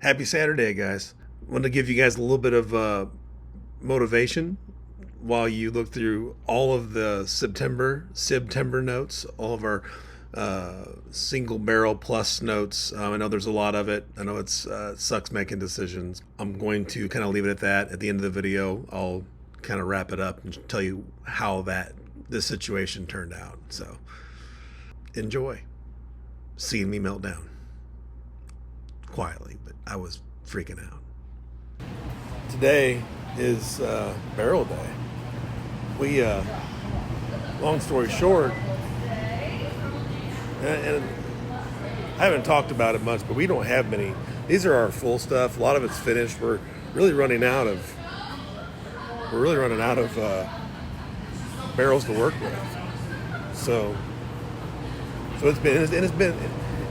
Happy Saturday, guys. I want to give you guys a little bit of motivation while you look through all of the SIBTEMBER notes, all of our single barrel plus notes. I know there's a lot of it. I know it sucks making decisions. I'm going to kind of leave it at that. At the end of the video, I'll kind of wrap it up and tell you how this situation turned out. So enjoy seeing me melt down quietly, but I was freaking out. Today is barrel day. We long story short, and I haven't talked about it much, but we don't have many. These are our full stuff. A lot of it's finished. We're really running out of barrels to work with. So it's been,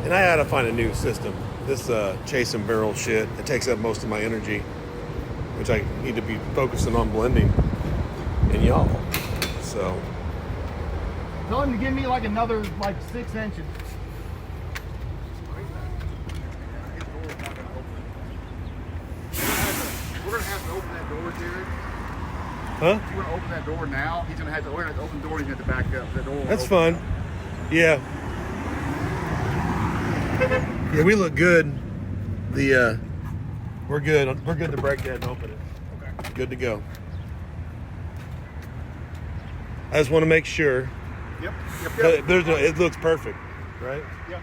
and I had to find a new system. This chasing barrel shit, it takes up most of my energy, which I need to be focusing on blending and y'all. So tell him to give me like another 6 inches. We're gonna have to open that door, Jared. Huh? If you want to open that door now, we're gonna have to open the door and he's gonna have to back up. That door. That's fun. Yeah. Yeah, we look good. We're good. We're good to break that and open it. Okay. Good to go. I just want to make sure. Yep. It looks perfect, right? Yep.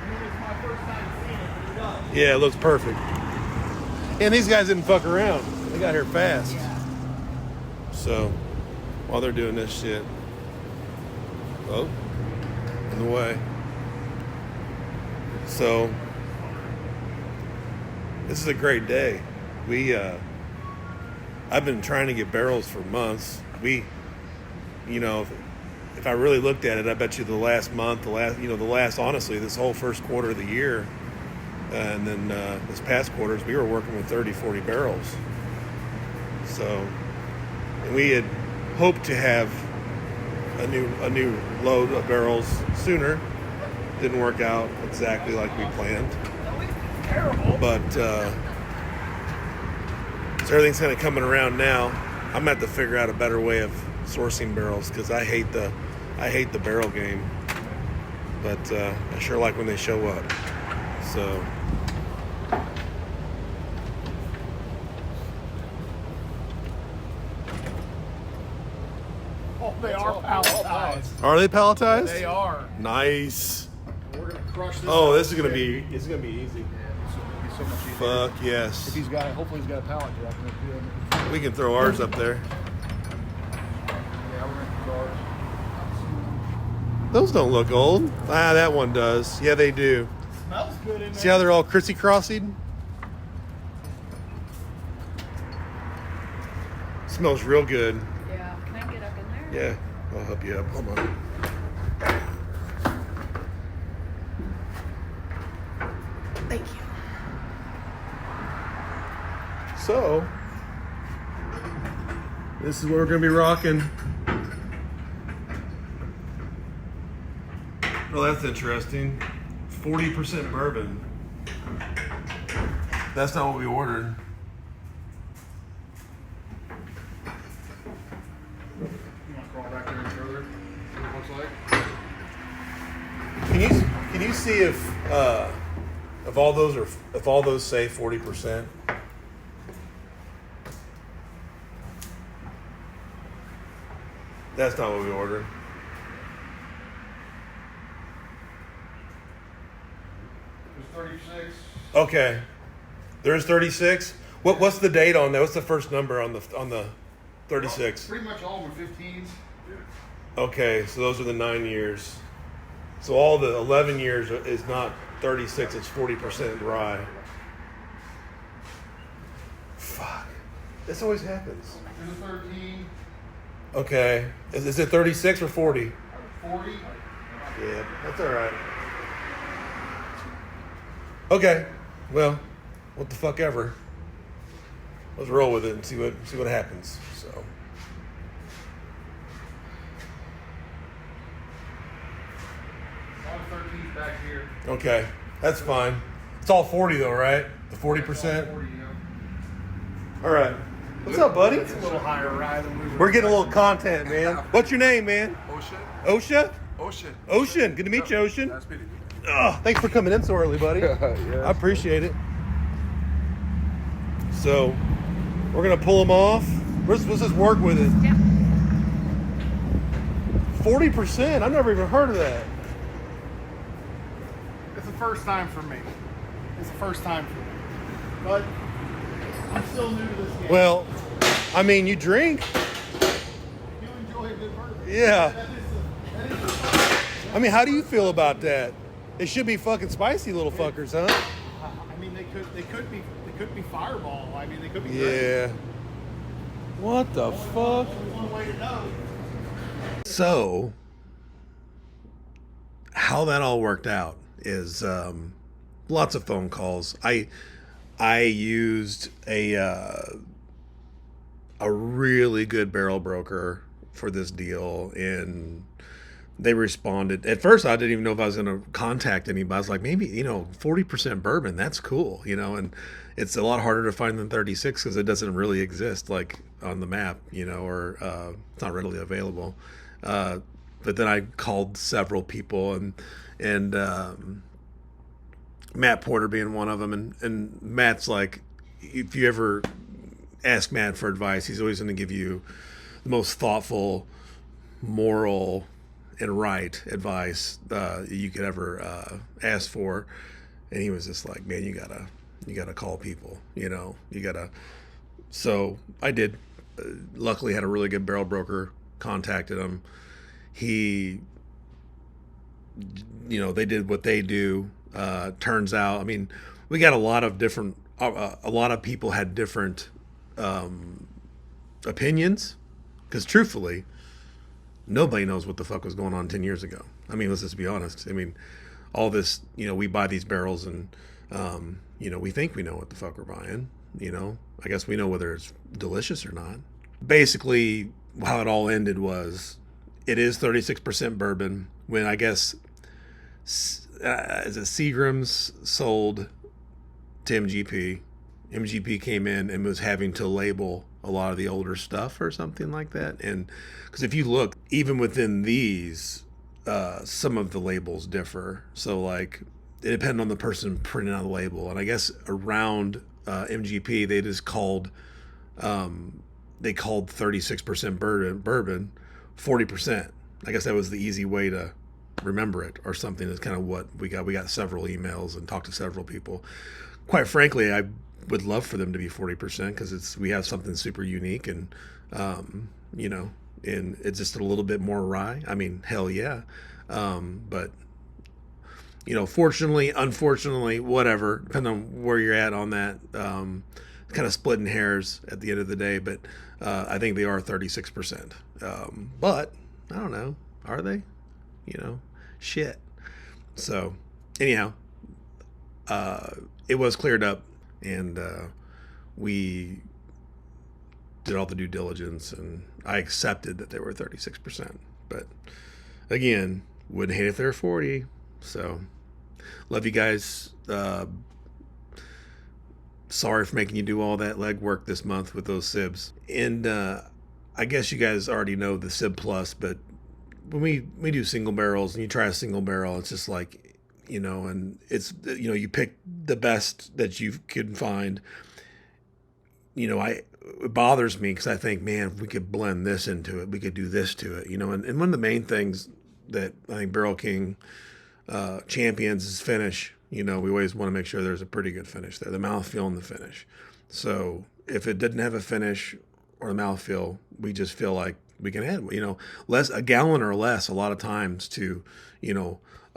I mean, it's my first time seeing it, but it does. Yeah, it looks perfect. And these guys didn't fuck around. They got here fast. Yeah. So, while they're doing this shit. Oh, in the way. So, this is a great day. I've been trying to get barrels for months. If I really looked at it, I bet you the last month, honestly, this whole first quarter of the year, and then this past quarters, we were working with 30, 40 barrels. So, and we had hoped to have a new load of barrels sooner. Didn't work out exactly like we planned. But so everything's kind of coming around now. I'm gonna have to figure out a better way of sourcing barrels because I hate the barrel game. But I sure like when they show up. So They are palletized. are they palletized? They are. Nice. We're gonna crush this. Oh, this is gonna be easy. It's gonna be so much easier. Fuck yes. If he's got, hopefully he's got a pallet jack. We can throw ours up there. Yeah, we're gonna throw ours. Those don't look old. Ah, that one does. Yeah, they do. Smells good in there. See how they're all crissy-crossing? Smells real good. Yeah. Can I get up in there? Yeah, I'll help you up. Hold on. Thank you. So, this is what we're going to be rocking. Well, that's interesting. 40% bourbon. That's not what we ordered. You want to crawl back there any further? See what it looks like? Can you see if all those say 40%? That's not what we ordered. There's 36. Okay. There's 36. What's the date on that? What's the first number on the 36? Pretty much all of them are 15s. Okay, so those are the 9 years. So all the 11 years is not 36, it's 40% rye. Fuck. This always happens. There's a 13. Okay. Is it 36 or 40? 40. Yeah, that's all right. Okay. Well, what the fuck ever. Let's roll with it and see what happens. So. All 13s back here. Okay, that's fine. It's all 40 though, right? The 40%. 40, All right. What's up, buddy? It's a little higher rye than we were. We're getting a little content, man. What's your name, man? Ocean. Osha? Ocean. Good to meet you, Ocean. Nice meeting you. Oh, thanks for coming in so early, buddy. I appreciate it. So, we're going to pull them off. Let's just work with it. Yeah. 40%? I've never even heard of that. It's the first time for me. It's the first time for me. But I'm still new to this game. Well, I mean, you drink. You enjoy a good bourbon. Yeah. That is the I mean, how do you feel about that? It should be fucking spicy little fuckers, huh? I mean, they could be Fireball. I mean, they could be Yeah. What the fuck? Only one way to know. So, how that all worked out is lots of phone calls. I used a really good barrel broker for this deal, and they responded. At first, I didn't even know if I was going to contact anybody. I was like, maybe 40% bourbon. That's cool, and it's a lot harder to find than 36 because it doesn't really exist like on the map, or it's not readily available. But then I called several people, and Matt Porter being one of them, and Matt's like, if you ever ask Matt for advice, he's always going to give you the most thoughtful, moral, and right advice you could ever ask for. And he was just like, man, you gotta call people, you gotta. So I did. Luckily had a really good barrel broker, contacted him. He, they did what they do. Turns out, I mean, we got a lot of different, a lot of people had different opinions, because truthfully, nobody knows what the fuck was going on 10 years ago. I mean, let's just be honest. I mean, all this, we buy these barrels and, we think we know what the fuck we're buying. I guess we know whether it's delicious or not. Basically, how it all ended was, it is 36% bourbon. When I guess, is it Seagram's sold to MGP. MGP came in and was having to label a lot of the older stuff or something like that. And because if you look, even within these, some of the labels differ. So like, it depended on the person printing out the label. And I guess around MGP, they just called 36% bourbon 40%. I guess that was the easy way to remember it, or something. Is kind of what we got. We got several emails and talked to several people. Quite frankly, I would love for them to be 40% because we have something super unique, and and it's just a little bit more rye. I mean, hell yeah. But fortunately, unfortunately, whatever, depending on where you're at on that, kind of splitting hairs at the end of the day. But I think they are 36%. But I don't know, are they? Shit. So anyhow, it was cleared up, and we did all the due diligence, and I accepted that they were 36%. But again, wouldn't hate if they were 40. So love you guys. Sorry for making you do all that legwork this month with those SIBs. And I guess you guys already know the SIB Plus, but when we do single barrels and you try a single barrel, it's just like, and it's, you pick the best that you can find. It bothers me because I think, man, if we could blend this into it, we could do this to it, and one of the main things that I think Barrel King champions is finish. We always want to make sure there's a pretty good finish there, the mouthfeel and the finish. So if it didn't have a finish or the mouthfeel, we just feel like we can add, less, a gallon or less a lot of times to,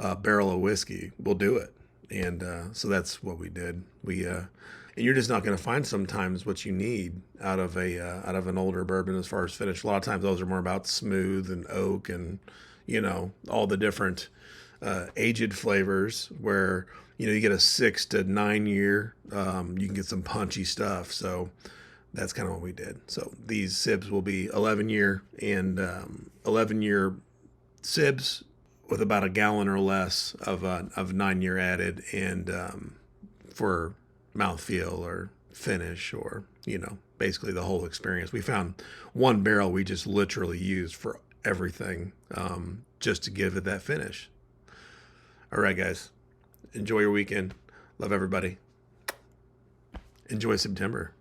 a barrel of whiskey. We'll do it. And so that's what we did. And you're just not going to find sometimes what you need out of an older bourbon as far as finish. A lot of times those are more about smooth and oak and, all the different aged flavors where, you get a 6 to 9 year, you can get some punchy stuff. So that's kind of what we did. So these SIBs will be 11-year and 11-year SIBs with about a gallon or less of 9-year added, and for mouthfeel or finish or, basically the whole experience. We found one barrel we just literally used for everything, just to give it that finish. All right, guys. Enjoy your weekend. Love everybody. Enjoy September.